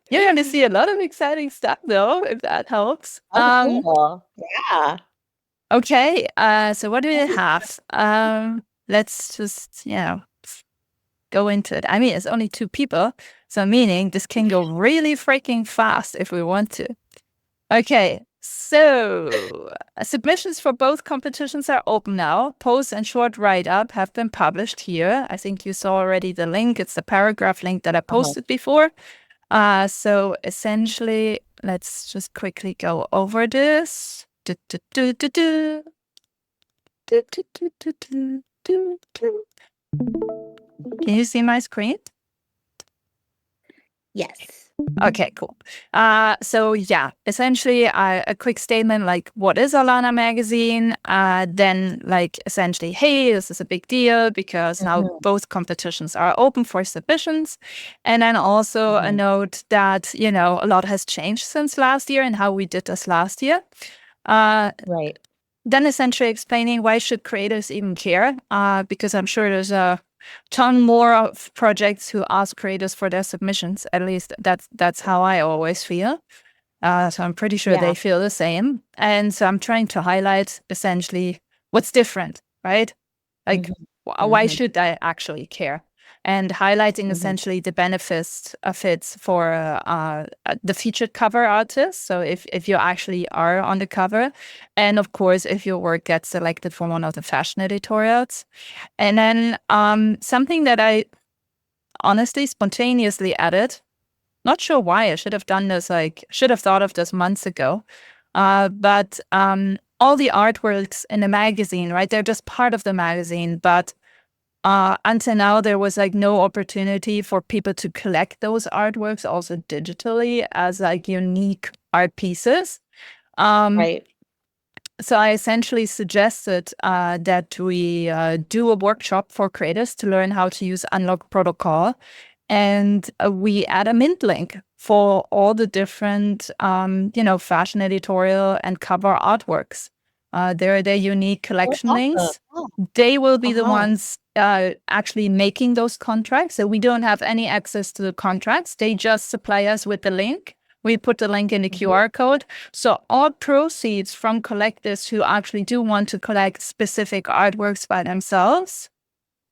You're going to see a lot of exciting stuff, though, if that helps. Oh, cool. Yeah. Okay. So what do we have? Let's just, go into it. I mean, it's only 2 people, so meaning this can go really freaking fast if we want to. Okay. So submissions for both competitions are open now. Post and short write-up have been published here. I think you saw already the link. It's the paragraph link that I posted before. So essentially, let's just quickly go over this. Can you see my screen? Yes. Okay, cool. So yeah, essentially a quick statement like, what is ALANAmagazine? Then like essentially, hey, this is a big deal because now both competitions are open for submissions. And then also a note that, a lot has changed since last year and how we did this last year. Right. Then essentially explaining why should creators even care? Because I'm sure there's a ton more of projects who ask creators for their submissions. At least that's how I always feel. So I'm pretty sure they feel the same. And so I'm trying to highlight essentially what's different, right? Like, why should I actually care? And highlighting essentially the benefits of it for the featured cover artist. So if you actually are on the cover, and of course, if your work gets selected for one of the fashion editorials. And then something that I honestly spontaneously added, not sure why, I should have done this, should have thought of this months ago. But all the artworks in the magazine, right? They're just part of the magazine, but until now, there was no opportunity for people to collect those artworks also digitally as unique art pieces. Right. So I essentially suggested that we do a workshop for creators to learn how to use Unlock Protocol. And we add a mint link for all the different, fashion editorial and cover artworks. They're their unique collection links. They will be the ones actually making those contracts. So we don't have any access to the contracts. They just supply us with the link. We put the link in the QR code. So all proceeds from collectors who actually do want to collect specific artworks by themselves,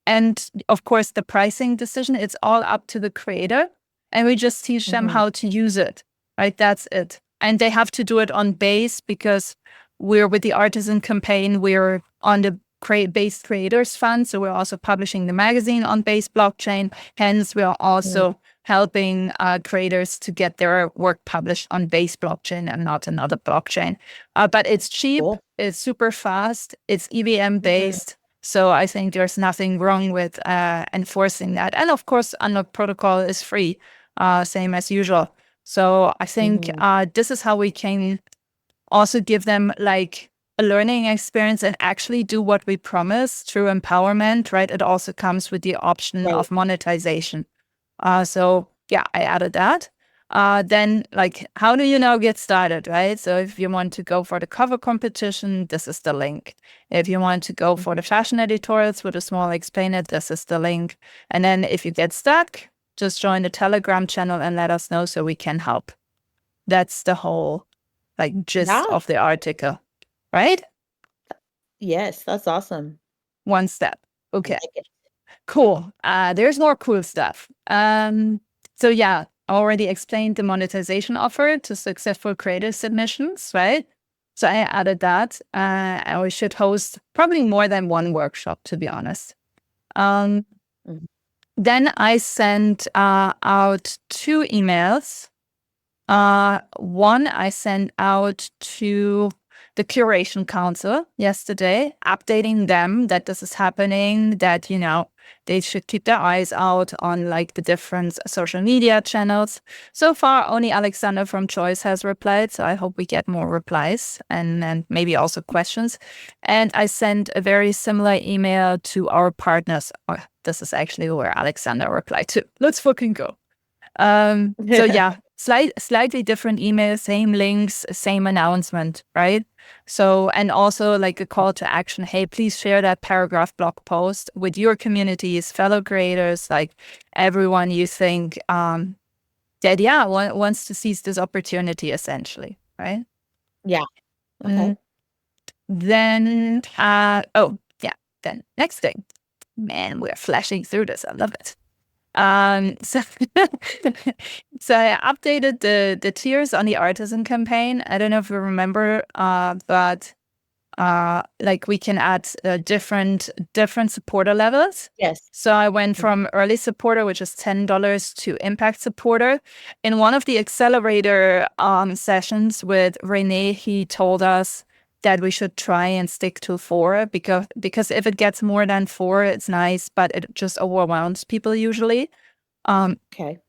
and of course, the pricing decision, it's all up to the creator. And we just teach them how to use it, right? That's it. And they have to do it on Base because we're with the Artisan campaign. We're on the Base Creators Fund. So we're also publishing the magazine on Base blockchain. Hence, we are also helping creators to get their work published on Base blockchain and not another blockchain. But it's cheap. Cool. It's super fast. It's EVM based. So I think there's nothing wrong with enforcing that. And of course, Unlock Protocol is free, same as usual. So I think this is how we can also give them a learning experience and actually do what we promise through empowerment, right? It also comes with the option of monetization. So yeah, I added that. Then how do you now get started, right? So if you want to go for the cover competition, this is the link. If you want to go for the fashion editorials with a small explainer, this is the link. And then if you get stuck, just join the Telegram channel and let us know so we can help. That's the whole gist of the article, right? Yes, that's awesome. One step. Okay. Cool. There's more cool stuff. So yeah, I already explained the monetization offer to successful creator submissions, right? So I added that. And we should host probably more than one workshop, to be honest. Then I sent out 2 emails. One I sent out to the Curation Council yesterday, updating them that this is happening, that, they should keep their eyes out on the different social media channels. So far, only Alexander from Choice has replied, so I hope we get more replies and maybe also questions. And I sent a very similar email to our partners. Oh, this is actually where Alexander replied to. Let's fucking go. So yeah, slightly different email, same links, same announcement, right? So, and also a call to action. Hey, please share that paragraph blog post with your communities, fellow creators, everyone you think that wants to seize this opportunity essentially, right? Yeah. Mm, Okay. then then next thing. Man, we're flashing through this. I love it. So so I updated the tiers on the artisan campaign. I don't know if you remember, but like we can add different supporter levels. Yes. So I went Mhm. from early supporter, which is $10, to impact supporter. In one of the accelerator sessions with Renee, he told us that we should try and stick to 4 because if it gets more than 4, it's nice, but it just overwhelms people usually. Okay.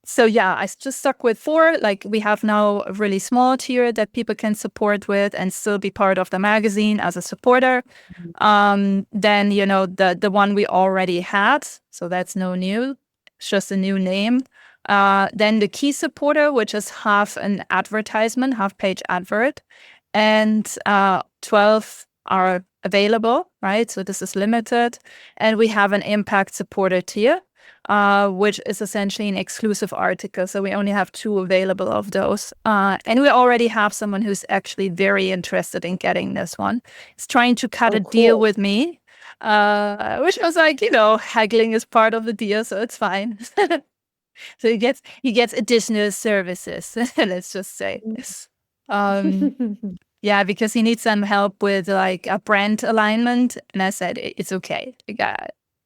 So yeah, I just stuck with 4. Like we have now a really small tier that people can support with and still be part of the magazine as a supporter. Mhm. Then the one we already had, so that's no new. It's just a new name. Then the key supporter, which is half an advertisement, half page advert, and 12 are available, right? So this is limited, and we have an impact supporter tier, which is essentially an exclusive article. So we only have 2 available of those. And we already have someone who's actually very interested in getting this one. He's trying to cut Oh, a deal cool. with me, which was like, haggling is part of the deal, so it's fine. So he gets additional services, let's just say. Um, yeah, because he needs some help with like a brand alignment. And I said, It's okay.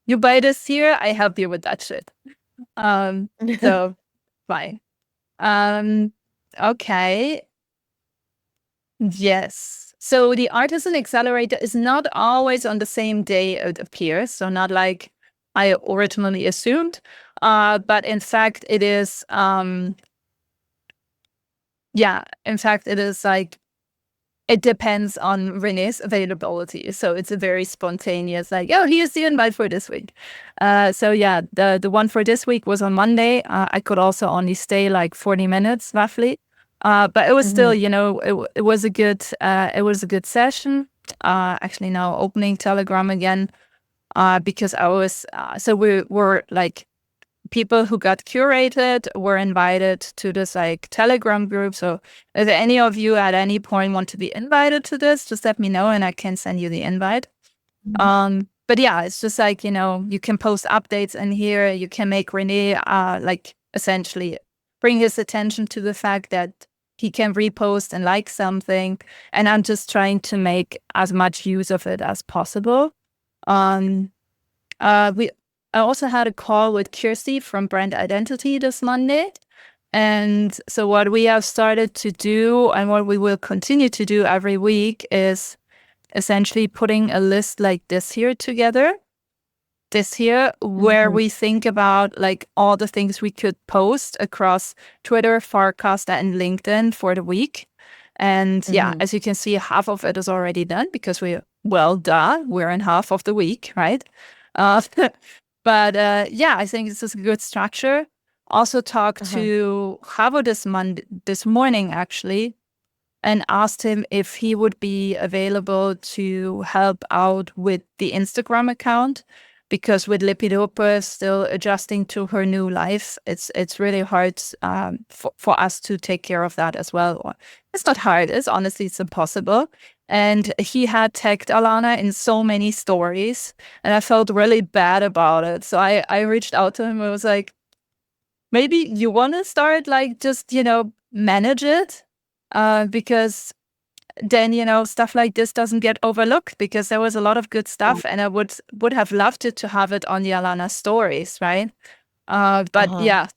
You buy this here, I help you with that shit. So fine. Um, okay. Yes. So the Artisan Accelerator is not always on the same day it appears. So not like I originally assumed. But in fact, it is in fact, it is like it depends on Renee's availability. So it's a very spontaneous, like, oh, here's the invite for this week. So yeah, the one for this week was on Monday. I could also only stay like 40 minutes roughly. But it was still, Mhm. it was a good session. Actually now opening Telegram again, because I was, so we were like, people who got curated were invited to this like Telegram group. So if any of you at any point want to be invited to this, just let me know and I can send you the invite. Mhm. But yeah, it's just like, you can post updates in here. You can make Renee like essentially bring his attention to the fact that he can repost and like something. And I'm just trying to make as much use of it as possible. Um, we I also had a call with Kirsty from Brand Identity this Monday. And so what we have started to do and what we will continue to do every week is essentially putting a list like this here together. This here, where Mhm. we think about like all the things we could post across Twitter, Farcast, and LinkedIn for the week. And yeah, Mhm. as you can see, half of it is already done because we're in half of the week, right? Uh, but yeah, I think this is a good structure. Also talked Uh-huh. to Havo this morning actually, and asked him if he would be available to help out with the Instagram account. Because with Lepidopa still adjusting to her new life, it's really hard for us to take care of that as well. Or it's not hard; it's impossible. And he had tagged Alana in so many stories, and I felt really bad about it. So I reached out to him. I was like, maybe you want to start like just manage it, because then stuff like this doesn't get overlooked, because there was a lot of good Yeah. stuff and I would have loved it to have it on the Alana stories, right? But Uh-huh. yeah,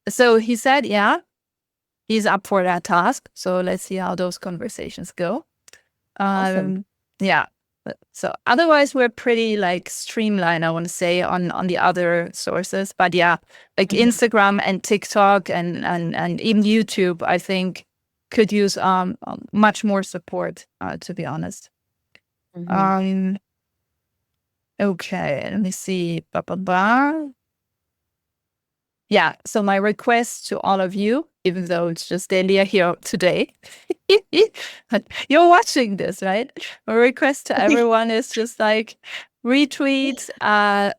so he said he's up for that task, so let's see how those conversations go. Awesome. Yeah, so otherwise we're pretty like streamlined, I want to say, on the other sources. But yeah, like Mhm. Instagram and TikTok and even YouTube, I think could use much more support, to be honest. Mhm. um okay, let me see. Blah, blah, blah. Yeah, so my request to all of you, even though it's just Delia here today, but you're watching this, right? My request to everyone is just like, retweet,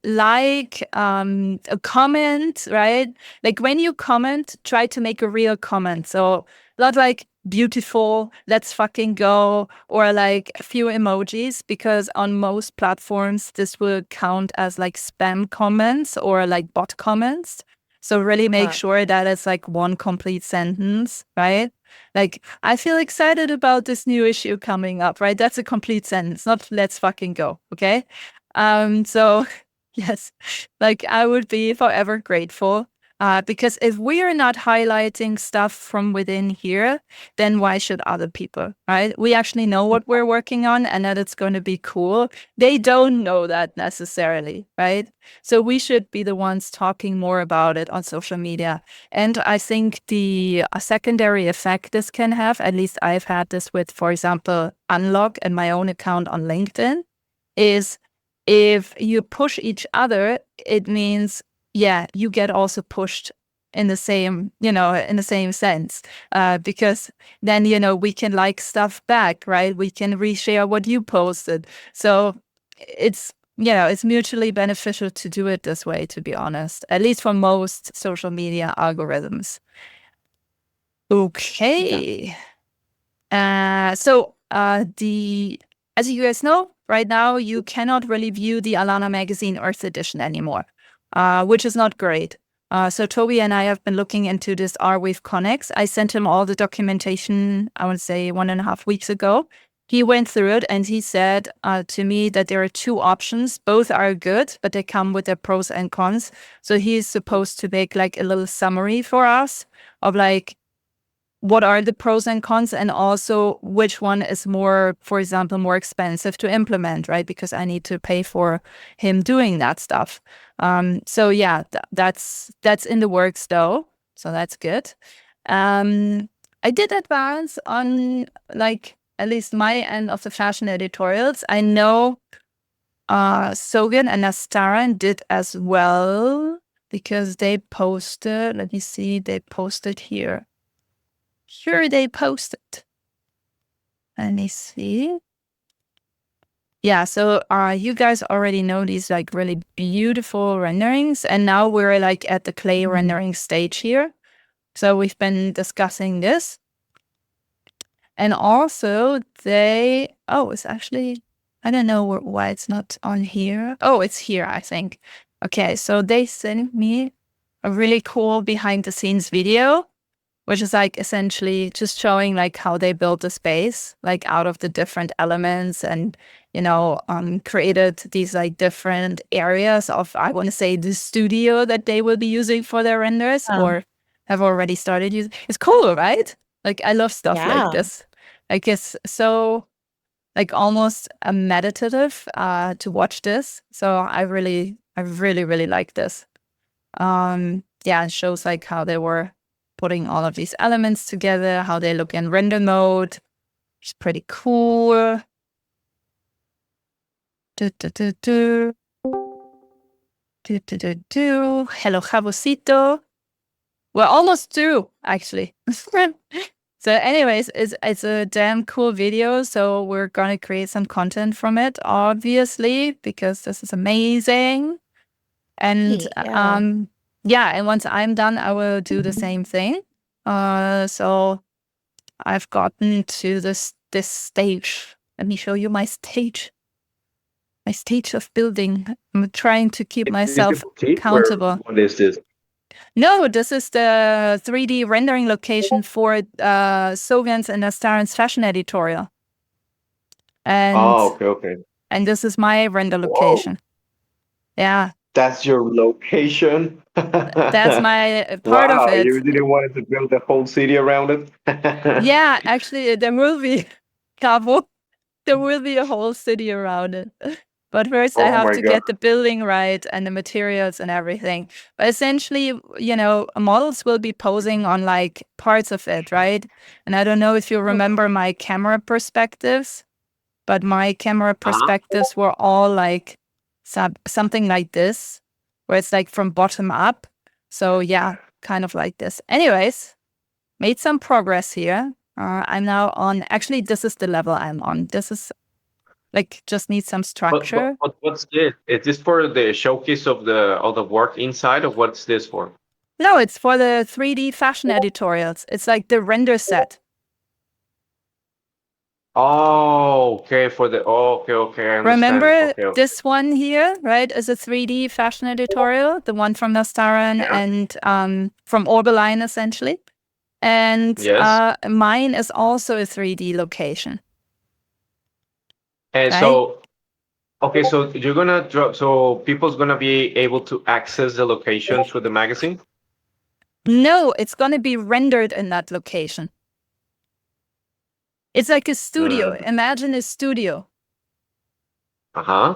like, a comment, right? Like when you comment, try to make a real comment. So not like beautiful, let's fucking go, or like a few emojis, because on most platforms, this will count as like spam comments or like bot comments. So really make sure that it's like one complete sentence, right? Like, I feel excited about this new issue coming up, right? That's a complete sentence, not let's fucking go, okay? So yes, like I would be forever grateful. Because if we are not highlighting stuff from within here, then why should other people, right? We actually know what we're working on and that it's going to be cool. They don't know that necessarily, right? So we should be the ones talking more about it on social media. And I think a secondary effect this can have, at least I've had this with, for example, Unlock and my own account on LinkedIn, is if you push each other, it means, yeah, you get also pushed in the same, in the same sense, because then, we can like stuff back, right? We can reshare what you posted. So it's, it's mutually beneficial to do it this way, to be honest, at least for most social media algorithms. Okay. As you guys know, right now you cannot really view the ALANAmagazine Earth Edition anymore, which is not great. So Toby and I have been looking into this R-Wave Connex. I sent him all the documentation, I would say 1.5 weeks ago. He went through it and he said to me that there are two options. Both are good, but they come with their pros and cons. So he is supposed to make like a little summary for us of like, what are the pros and cons, and also which one is more, for example, more expensive to implement, right? Because I need to pay for him doing that stuff. So yeah, that's in the works though. So that's good. I did advance on like at least my end of the fashion editorials. I know Sogan and Nastaran did as well, because they posted, let me see, they posted here. Sure, they posted. Let me see. Yeah, so you guys already know these like really beautiful renderings, and now we're like at the clay rendering stage here. So we've been discussing this. And also it's actually, I don't know why it's not on here. Oh, it's here, I think. Okay, so they sent me a really cool behind the scenes video, which is like essentially just showing like how they built the space, like out of the different elements, and, created these like different areas of, I want to say, the studio that they will be using for their renders or have already started using. It's cool, right? Like I love stuff like this. Like it's so like almost a meditative to watch this. So I really, really like this. Yeah, it shows like how they were putting all of these elements together, how they look in render mode. It's pretty cool. Hello, Javosito. We're almost through, actually. So anyways, it's a damn cool video. So we're going to create some content from it, obviously, because this is amazing. And yeah, and once I'm done, I will do the same thing. So I've gotten to this stage. Let me show you my stage. My stage of building. I'm trying to keep myself accountable. What is this? No, this is the 3D rendering location for Sogan's and Nastaran's fashion editorial. And okay. And this is my render location. Whoa. Yeah. That's your location? That's my part of it. You didn't want to build the whole city around it? Yeah, actually, there will be, Cabo, there will be a whole city around it. But first, I have to get the building right and the materials and everything. But essentially, models will be posing on like parts of it, right? And I don't know if you remember my camera perspectives, but my camera perspectives were all like something like this, where it's like from bottom up. So yeah, kind of like this. Anyways, made some progress here. I'm now on, actually, this is the level I'm on. This is like just needs some structure. What's this? Is this for the showcase of the work inside, or what's this for? No, it's for the 3D fashion editorials. It's like the render set. Oh, okay, okay, I understand. Remember Okay, okay. this one here, right, is a 3D fashion editorial, the one from Nastaran Yeah. and from Orbeline, essentially. And Yes. mine is also a 3D location, And right? so, okay, so you're gonna drop, so people's gonna be able to access the location through the magazine? No, it's going to be rendered in that location. It's like a studio. Mm. Imagine a studio. Uh-huh.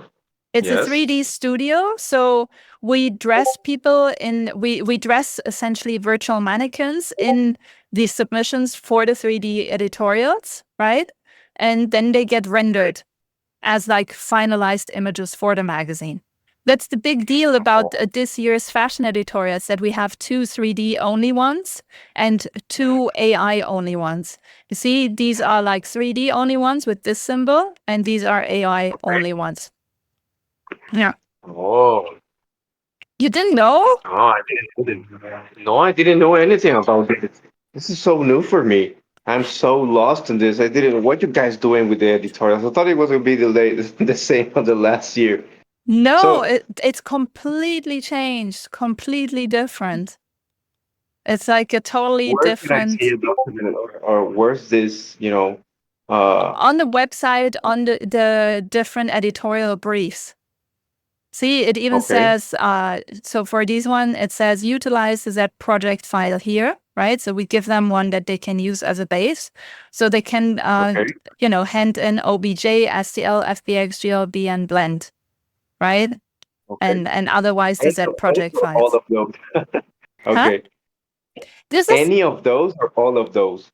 It's a Yes. 3D studio. So we dress people in, we dress essentially virtual mannequins in the submissions for the 3D editorials, right? And then they get rendered as like finalized images for the magazine. That's the big deal about this year's fashion editorials, that we have 2 3D only ones and 2 AI only ones. You see, these are like 3D only ones with this symbol, and these are AI only ones. Yeah. Oh, You didn't know? oh, no, I didn't know anything about this. This is so new for me. I'm so lost in this. I didn't know what you guys doing with the editorials. I thought it was gonna be the same as the last year. No, So it's completely changed, completely different. It's like a totally where can I see different. a document, or where's this, On the website, on the different editorial briefs. See, it even okay, says, so for this one, it says utilize that project file here, right? So we give them one that they can use as a base. So they can, okay, hand in OBJ, STL, FBX, GLB, and blend, right? okay. And otherwise the Z Any project or all files. of those? Huh? Okay. This is Any of those or all of those?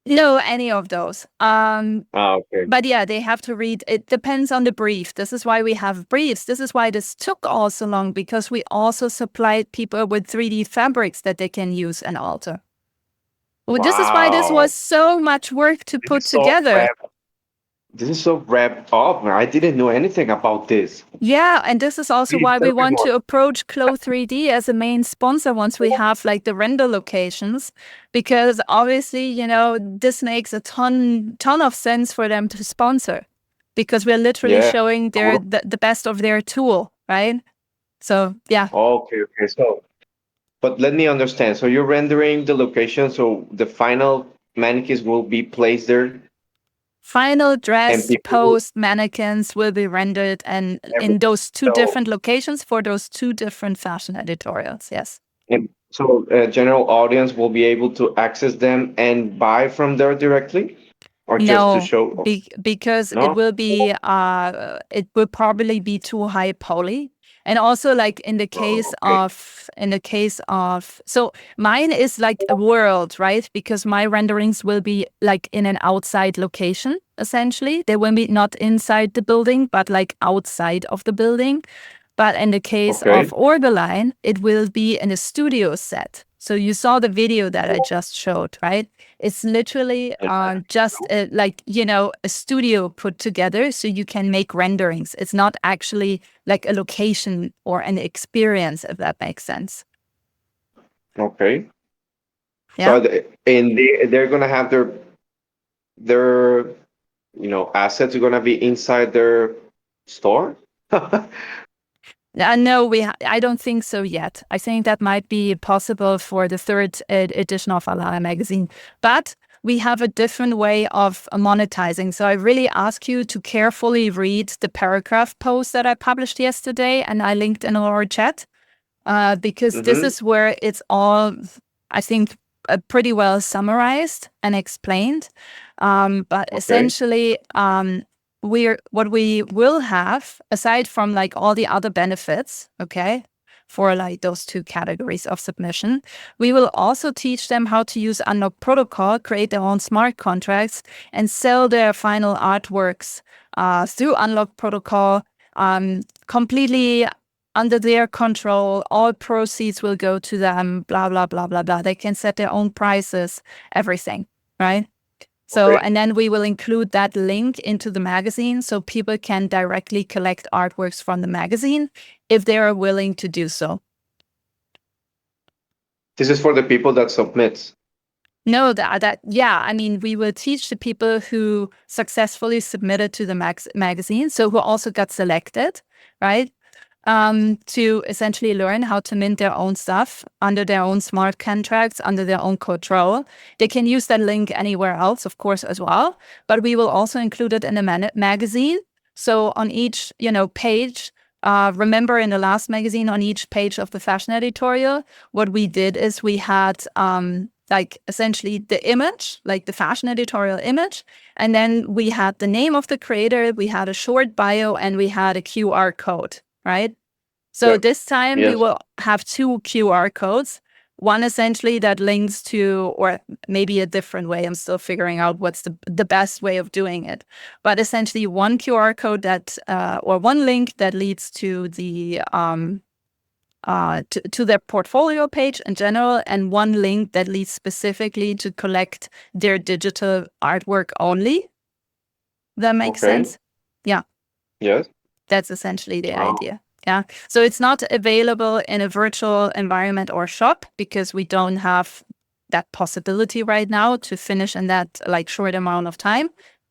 no any of those. Okay. But yeah, they have to read. It depends on the brief. This is why we have briefs. This is why this took all so long, because we also supplied people with 3D fabrics that they can use and alter. Well, this is why this was Wow. so much work to This put is so together. wrapped. This is so wrapped up. I didn't know anything about this. Yeah, and this is also Please why we tell me want more. to approach Clo 3D as a main sponsor once we have like the render locations, because obviously, this makes a ton of sense for them to sponsor, because we're literally Yeah. showing the best of their tool, right? So yeah, Okay, okay. So, but let me understand. So you're rendering the location, so the final mannequins will be placed there, final and dressed people will post mannequins will be rendered and every. in those 2 So, different locations for those 2 different fashion editorials. Yes. general audience will be able to access them and buy from there directly, or just to No, show? because No. it will probably be too high poly. And also like Oh, okay. in the case of, so mine is like a world, right? Because my renderings will be like in an outside location, essentially. They will be not inside the building, but like outside of the building. But in the case of Okay. Orbeline, it will be in a studio set. So you saw the video that I just showed, right? It's literally And just a studio put together so you can make renderings. It's not actually like a location or an experience, if that makes sense. okay. So Yeah. they're gonna have their assets are gonna be inside their store. No, I don't think so yet. I think that might be possible for the third edition of ALANAmagazine. But we have a different way of monetizing. So I really ask you to carefully read the paragraph post that I published yesterday and I linked in our chat, because this Mm-hmm. is where it's all, I think, pretty well summarized and explained. But Okay. essentially, what we will have, aside from like all the other benefits, okay, for like those 2 categories of submission, we will also teach them how to use Unlock Protocol, create their own smart contracts, and sell their final artworks through Unlock Protocol, completely under their control. All proceeds will go to them, blah, blah, blah, blah, blah. They can set their own prices, everything, right? So, Okay. and then we will include that link into the magazine so people can directly collect artworks from the magazine if they are willing to do so. This is for the people that submits. No, yeah, I mean, we will teach the people who successfully submitted to the magazine, so who also got selected, right? To essentially learn how to mint their own stuff under their own smart contracts, under their own control. They can use that link anywhere else, of course, as well. But we will also include it in the magazine. So on each, page, remember in the last magazine, on each page of the fashion editorial, what we did is we had like essentially the image, like the fashion editorial image. And then we had the name of the creator, we had a short bio, and we had a QR code, right? So Yeah. this time we Yes. will have 2 QR codes. One essentially that links to, or maybe a different way, I'm still figuring out what's the best way of doing it. But essentially one QR code that, or one link that leads to the, to their portfolio page in general, and one link that leads specifically to collect their digital artwork only. That makes sense? Yeah. Yes. That's essentially the Oh, idea. Yeah. So it's not available in a virtual environment or shop because we don't have that possibility right now to finish in that like short amount of time.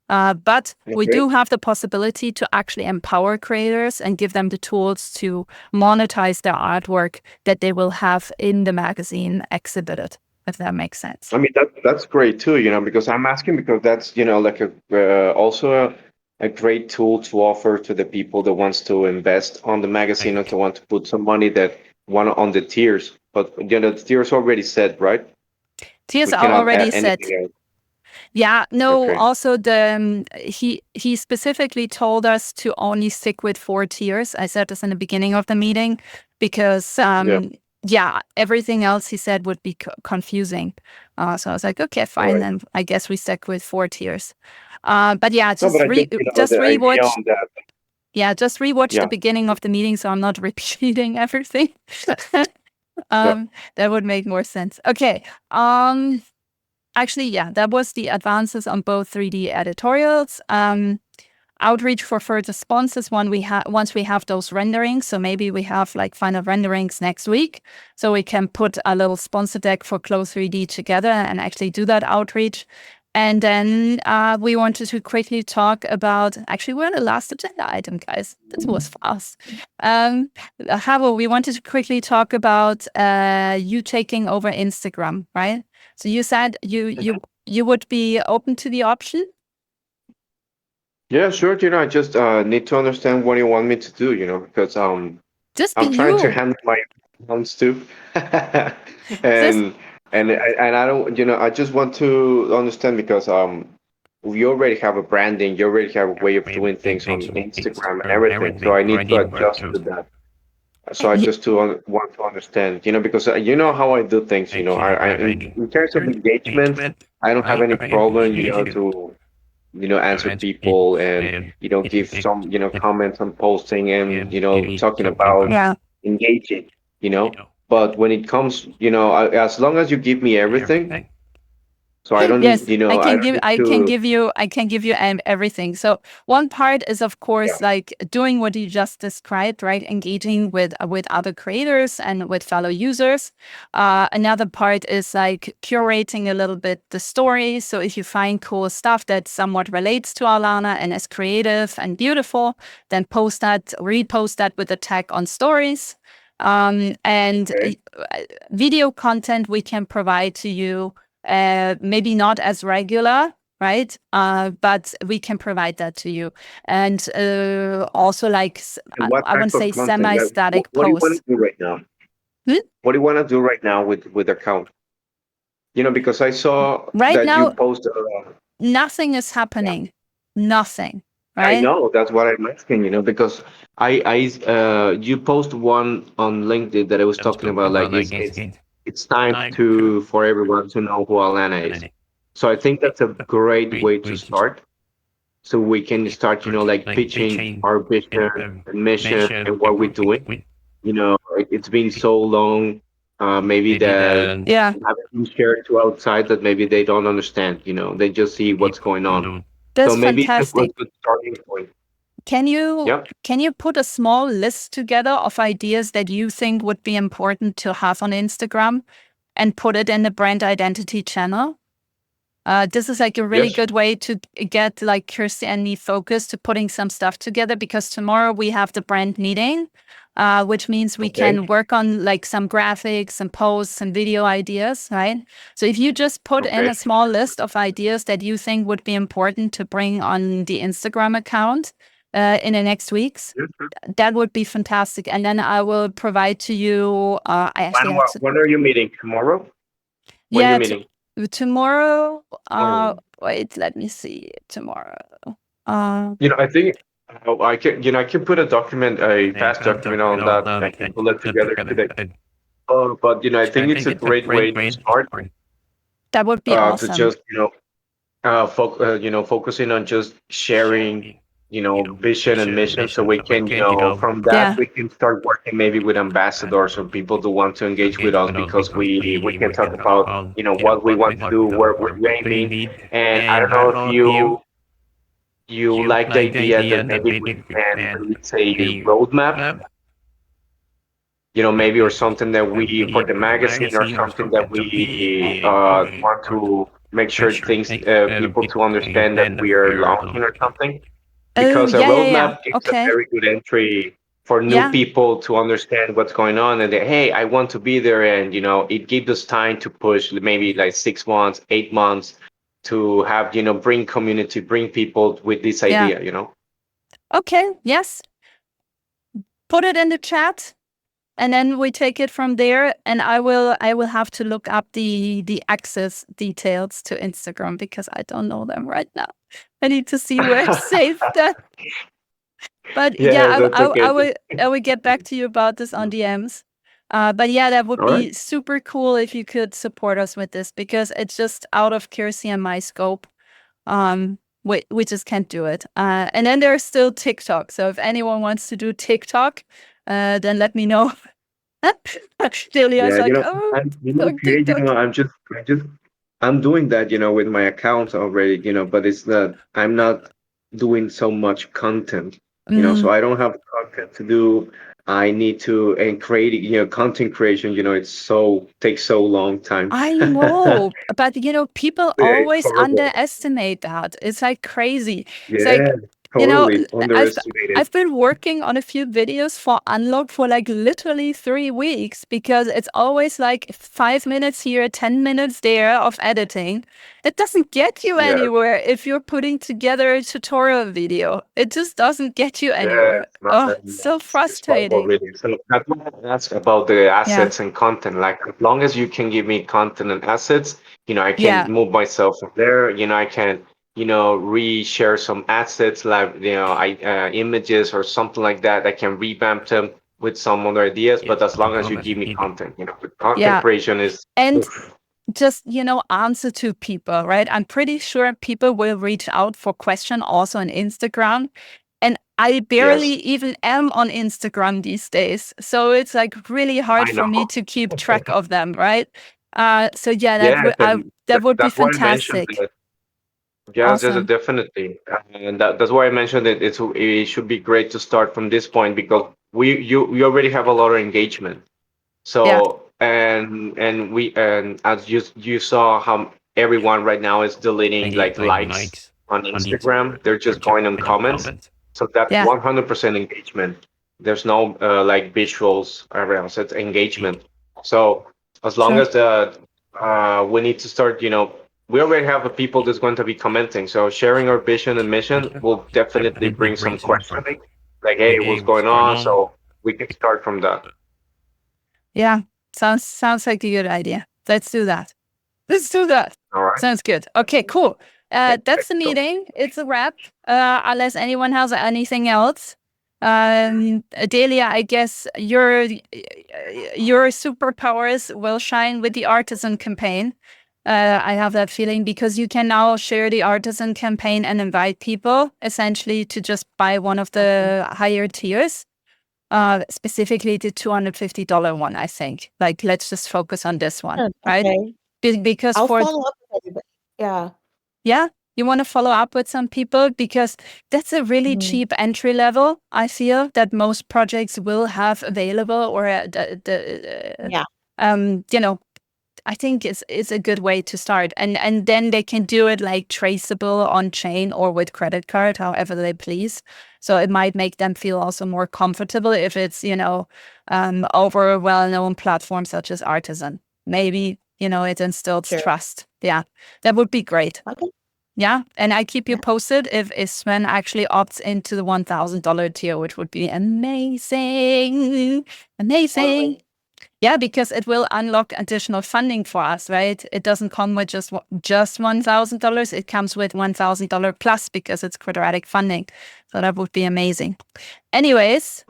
But we okay. do have the possibility to actually empower creators and give them the tools to monetize their artwork that they will have in the magazine exhibited, if that makes sense. I mean that's great too, because I'm asking because that's like a also a great tool to offer to the people that wants to invest on the magazine or to want to put some money that want on the tiers. But the tiers already said, right? Tiers We are cannot add already set. anything else. Yeah, no, Okay. also he specifically told us to only stick with 4 tiers. I said this in the beginning of the meeting because Yeah. yeah, everything else he said would be confusing. So I was like, okay, All fine, right. then I guess we stick with 4 tiers. But yeah, No, but I just just the idea rewatch. on that. Yeah, just rewatch the Yeah. beginning of the meeting so I'm not repeating everything. Yeah. That would make more sense. Okay. Actually, yeah, that was the advances on both 3D editorials. Outreach for further sponsors once we have those renderings. So maybe we have like final renderings next week. So we can put a little sponsor deck for Close 3D together and actually do that outreach. And then we wanted to quickly talk about, actually, we're on the last agenda item, guys. That was fast. However, we wanted to quickly talk about you taking over Instagram, right? So you said you would be open to the option? Yeah, sure. I just need to understand what you want me to do, because Just be I'm trying to you. handle my accounts too. Just and and I don't, I just want to understand because we already have a branding, you already have a way of doing things on Instagram and everything. So I need to adjust to that. So I y- just want to understand, because you know how I do things, in terms of engagement, I don't have any problem, to answer people and give some comments on posting and talking about yeah. engaging, you know. But when it comes, as long as you give me everything, so Yes, I don't need to. I can give you everything. So one part is of Yeah. course like doing what you just described, right? Engaging with other creators and with fellow users. Another part is like curating a little bit the story. So if you find cool stuff that somewhat relates to Alana and is creative and beautiful, then post that, repost that with a tag on stories. And Okay. video content we can provide to you, maybe not as regular, right? But we can provide that to you. And also like, And what I type wouldn't of say content? Like, semi-static what do you want posts. to do right now? Hmm? What do you want to do right now with the account? Because I saw Right that you now, post. nothing is happening. Nothing, I right? know that's what I'm asking. Because you post one on LinkedIn that I was talking about, like it's time to for everyone to know who Alana is. So I think that's a great way to start. So we can start, like pitching our vision and mission and what we're doing. It's been so long. maybe that Yeah, haven't been shared to outside that maybe they don't understand. They just see what's going on. So that's maybe it's a fantastic. good starting point. Can you Yep. can you put a small list together of ideas that you think would be important to have on Instagram and put it in the brand identity channel? This is like a really Yes. good way to get like Kirsty and me focused to putting some stuff together, because tomorrow we have the brand meeting, which means we Okay. can work on like some graphics and posts and video ideas, right? So if you just put in Okay. a small list of ideas that you think would be important to bring on the Instagram account in the next weeks, Yes, sir. that would be fantastic. And then I will provide to you. I actually have to. When are you meeting tomorrow? When you Yeah, meeting? tomorrow. Oh. Wait, let me see. Tomorrow. I think I can put a fast document on that. I can pull it together today. But I think it's a great way to start. That would be To awesome. just focusing on just sharing, vision and mission, so we can, from that Yeah, we can start working maybe with ambassadors or people who want to engage with us because we can talk about, what we want to do, where we're aiming, and I don't know if you like the idea that maybe we can release a roadmap, maybe, or something that we for the magazine, or something that we want to make sure things people to understand that we are launching or something, oh because a yeah, yeah, yeah. roadmap gives a Okay. very good entry for new Yeah, people to understand what's going on, and hey, I want to be there, and it gives us time to push maybe like 6 months, 8 months, to have, bring community, bring people with this yeah. idea. Okay. Yes. Put it in the chat, and then we take it from there. And I will have to look up the access details to Instagram because I don't know them right now. I need to see where to save that. But Yeah, yeah, that's okay. I will get back to you about this on DMs. But yeah, that would All right. be super cool if you could support us with this, because it's just out of Kirsty and my scope. We just can't do it. And then there's still TikTok. So if anyone wants to do TikTok, then let me know. Julia's Yeah, like, oh, Pierre, TikTok. I'm doing that, with my account already, but I'm not doing so much content, so Mm, I don't have content to do. I need to, and creating, content creation, takes so long time. I know, but people Yeah, it's always horrible. underestimate that. It's like crazy. It's Yeah, like, you know, totally I've underestimated. I've been working on a few videos for Unlock for like literally 3 weeks, because it's always like 5 minutes here, 10 minutes there of editing. It doesn't get you Yeah, anywhere if you're putting together a tutorial video. It just doesn't get you yeah, anywhere. it's not Oh, that so it's horrible, frustrating. really. So that's why I ask about the Yeah, assets and content. Like, as long as you can give me content and assets, I can yeah, move myself from there. I can, reshare some assets, like, images or something like that. I can revamp them with some other ideas. But as long as you give me content, the content yeah. creation is. And Oof. just answer to people, right? I'm pretty sure people will reach out for question also on Instagram, and I barely Yes, even am on Instagram these days, so it's like really hard I for know. me to keep track of them, right? So yeah, Yes, and that would be that's why I mentioned fantastic. that. Yes, yes, Awesome. definitely, and that's why I mentioned it. It should be great to start from this point, because we already have a lot of engagement. Yeah, So, and as you saw how everyone right now is deleting like likes on Instagram, they're just going on comments. So that's yeah, 100% engagement. There's no like visuals around. So it's engagement. So as long sure. as we need to start, we already have the people that's going to be commenting. So sharing our vision and mission will definitely bring some questioning, like, hey, what's going on? So we can start from that. Yeah, sounds like a good idea. Let's do that. Let's do that. All right. Sounds good. Okay, cool. That's the So, meeting. It's a wrap. Unless anyone has anything else. Delia, I guess your superpowers will shine with the artisan campaign. I have that feeling, because you can now share the artisan campaign and invite people essentially to just buy one of the higher tiers. specifically the $250 one, I think. Like, let's just focus on this one, right? Okay. Because I'll for follow up with everybody. Yeah. yeah, you want to follow up with some people because that's a really cheap entry level. I feel that most projects will have available, or Yeah. you know, I think it's a good way to start, and then they can do it like traceable on chain or with credit card, however they please. So it might make them feel also more comfortable if it's over a well-known platform such as Artisan. Maybe it instills Sure. trust. Yeah, that would be great. Okay. Yeah, and I keep you Yeah. posted if Sven actually opts into the $1,000 tier, which would be amazing. Amazing. Totally. Yeah, because it will unlock additional funding for us, right? It doesn't come with just $1,000. It comes with $1,000 plus because it's quadratic funding. So that would be amazing. Anyways,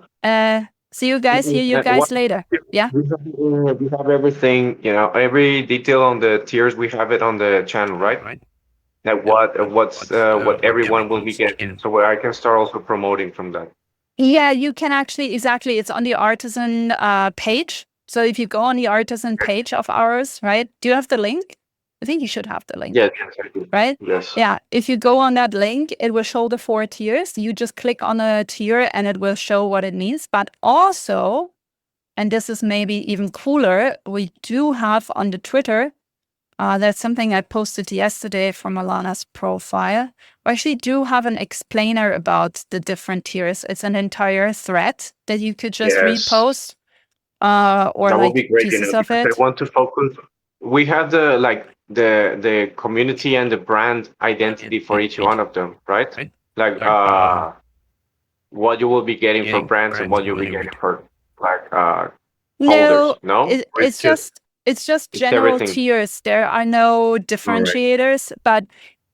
see you guys, hear you guys later. Yeah. We have everything, every detail on the tiers. We have it on the channel, right? That what everyone will be getting, so where I can start also promoting from that. Yeah, you can actually, exactly. It's on the Artisan page. So if you go on the Artisan page of ours, right? Do you have the link? I think you should have the link. Yes, I do. Right? Yes. Yeah. If you go on that link, it will show the 4 tiers. You just click on a tier and it will show what it means. But also, and this is maybe even cooler, we do have on the Twitter, that's something I posted yesterday from Alana's profile. We actually do have an explainer about the different tiers. It's an entire thread that you could just repost, or that would like be great, pieces of because it. I want to focus. We have the community and the brand identity for each one of them, right? Like what you will be getting for brands and what you'll be getting for holders. No, No, it's just general everything. tiers. There are no Correct. differentiators, but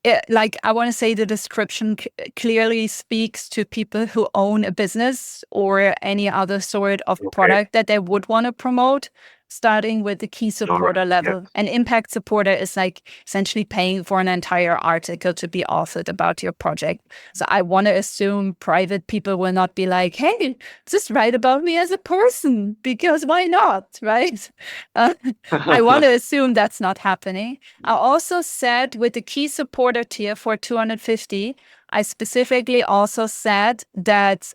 I want to say the description clearly speaks to people who own a business or any other sort of product that they would want to promote, starting with the key supporter level. Yes. An impact supporter is like essentially paying for an entire article to be authored about your project. So I want to assume private people will not be like, hey, just write about me as a person, because why not, right? I want to assume that's not happening. I also said with the key supporter tier for 250, I specifically also said that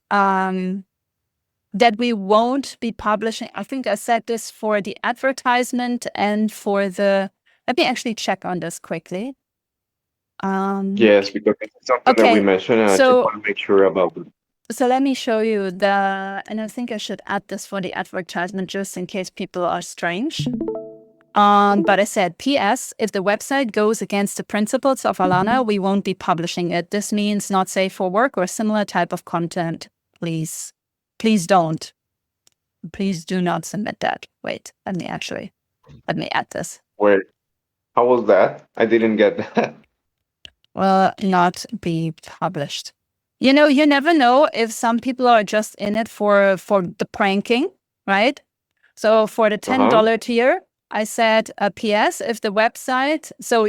that we won't be publishing. I think I said this for the advertisement and for the. Let me actually check on this quickly. Yes, because it's something that we mentioned, and I just want to make sure about it. So let me show you and I think I should add this for the advertisement just in case people are strange. But I said, P.S. If the website goes against the principles of Alana, we won't be publishing it. This means not safe for work or similar type of content. Please don't. Please do not submit that. Wait, let me add this. Wait, how was that? I didn't get that. Will not be published. You never know if some people are just in it for the pranking, right? So for the $10 tier, I said, P.S. If the website, so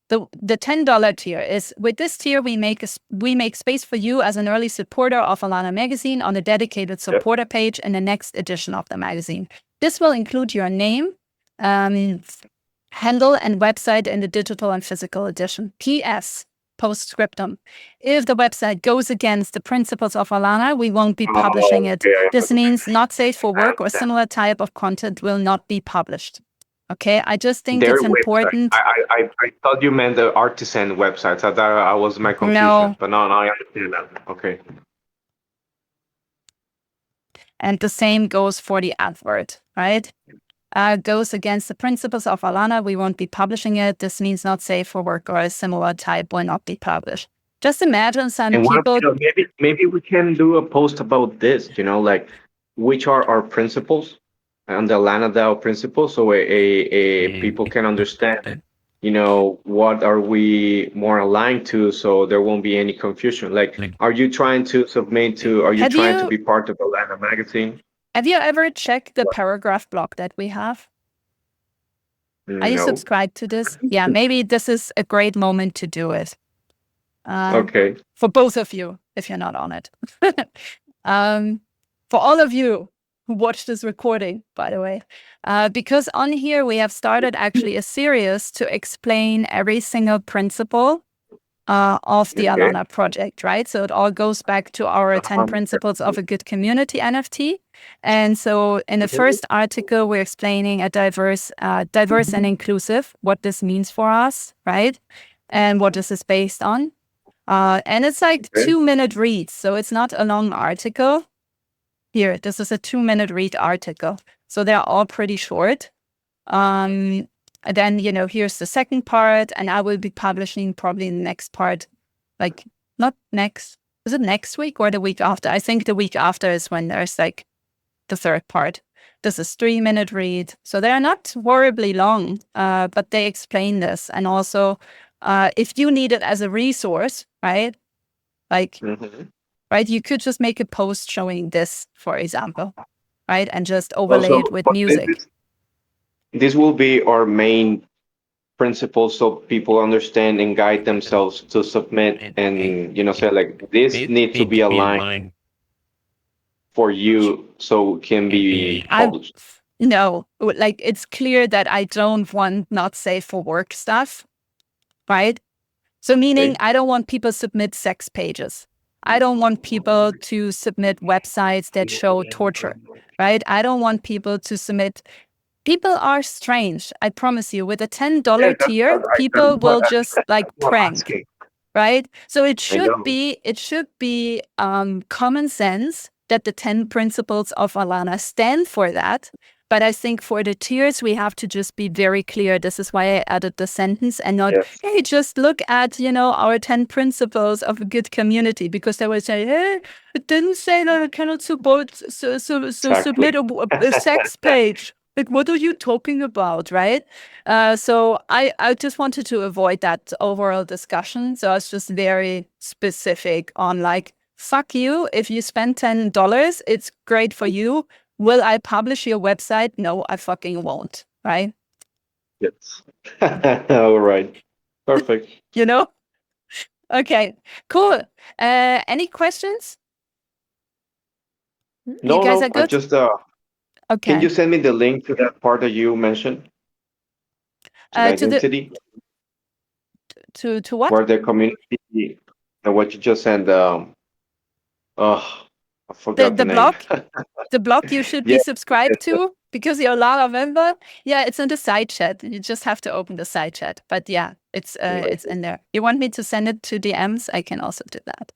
the $10 tier is, with this tier, we make space for you as an early supporter of ALANAmagazine on a dedicated supporter page in the next edition of the magazine. This will include your name, handle, and website in the digital and physical edition. P.S. Postscriptum. If the website goes against the principles of Alana, we won't be publishing it. This means not safe for work or similar type of content will not be published. Okay, I just think it's important. I thought you meant the artisan websites. I thought was my confusion. No. But no, I understand that. Okay. And the same goes for the advert, right? Goes against the principles of Alana, we won't be publishing it. This means not safe for work or a similar type will not be published. Just imagine some people. Maybe we can do a post about this. Like which are our principles and the Alana DAO principles, so people can understand. What are we more aligned to, so there won't be any confusion. Like, are you trying to submit to? Are you trying to be part of ALANAmagazine? Have you ever checked the paragraph block that we have? Are you subscribed to this? Yeah, maybe this is a great moment to do it. Okay. For both of you, if you're not on it. for all of you who watch this recording, by the way, because on here we have started actually a series to explain every single principle of the Okay. Alana project, right? So it all goes back to our 10 principles of a good community NFT. And so in the first article, we're explaining a diverse and inclusive, what this means for us, right? And what this is based on. And it's like 2-minute reads, so it's not a long article. Here, this is a 2-minute read article. So they're all pretty short. And then, here's the second part, and I will be publishing probably the next part, like not next, is it next week or the week after? I think the week after is when there's like the third part. This is 3-minute read. So they're not horribly long, but they explain this. And also, if you need it as a resource, right? Like, right, you could just make a post showing this, for example, right? And just overlay it with but music. This will be our main principle, so people understand and guide themselves to submit and say like this needs to be aligned for you so it can be published. No, like it's clear that I don't want not safe for work stuff, right? So meaning I don't want people submit sex pages. I don't want people to submit websites that show torture, right? I don't want people to submit. People are strange. I promise you, with a $10 tier, people will just like prank, right? So it should be common sense that the 10 principles of Alana stand for that. But I think for the tiers, we have to just be very clear. This is why I added the sentence and not, hey, just look at, our 10 principles of a good community, because they will say, hey, it didn't say that I cannot submit a sex page. Like, what are you talking about, right? So I just wanted to avoid that overall discussion. So I was just very specific on like, fuck you. If you spend $10, it's great for you. Will I publish your website? No, I fucking won't, right? Yes. All right. Perfect. Okay, cool. Any questions? You guys No, are I good? just Okay. can you send me the link to that part that you mentioned? To the identity? To what? Where the community and what you just said, oh, I forgot The the name. blog? The blog you should Yeah, be subscribed to because you're a Lara member. Yeah, it's in the side chat. You just have to open the side chat. But yeah, it's in there. You want me to send it to DMs? I can also do that.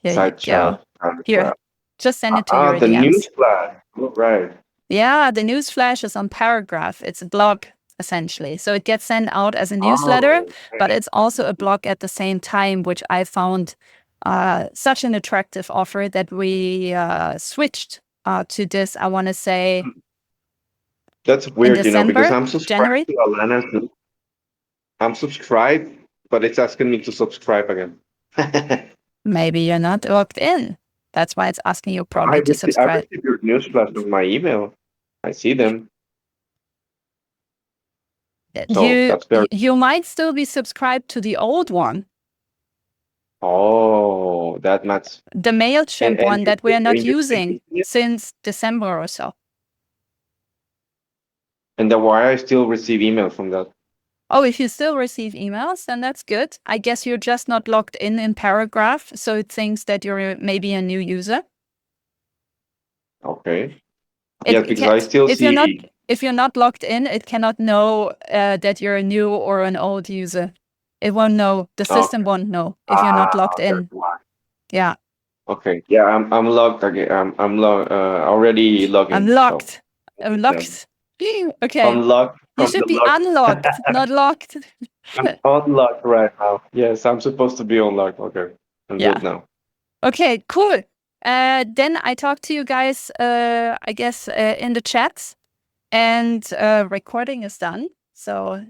Here you side go. chat. Here, just send it to your The DMs. news flash. All right. Yeah, the news flash is on Paragraph. It's a blog, essentially. So it gets sent out as a newsletter, but it's also a blog at the same time, which I found such an attractive offer that we switched to this, I want to say, That's in weird, December, because I'm subscribed January. to Alana. I'm subscribed, but it's asking me to subscribe again. Maybe you're not logged in. That's why it's asking you probably to I subscribe. received your news flash on my email. I see them. So that's very. You might still be subscribed to the old one. Oh, that much. The MailChimp one that we're not you using since December or so. And then why I still receive email from that? Oh, if you still receive emails, then that's good. I guess you're just not logged in Paragraph, so it thinks that you're maybe a new user. Okay. Yes, because I still if see. If you're not logged in, it cannot know that you're a new or an old user. It won't know. The system won't know if you're not logged in. Yeah. Okay. Yeah, I'm logged again. I'm already logging. I'm locked. I'm locked. Okay. Unlocked. You should be unlocked, not locked. I'm unlocked right now. Yes, I'm supposed to be unlocked. Okay. I'm good now. Okay, cool. Then I talk to you guys, I guess, in the chats, and recording is done. So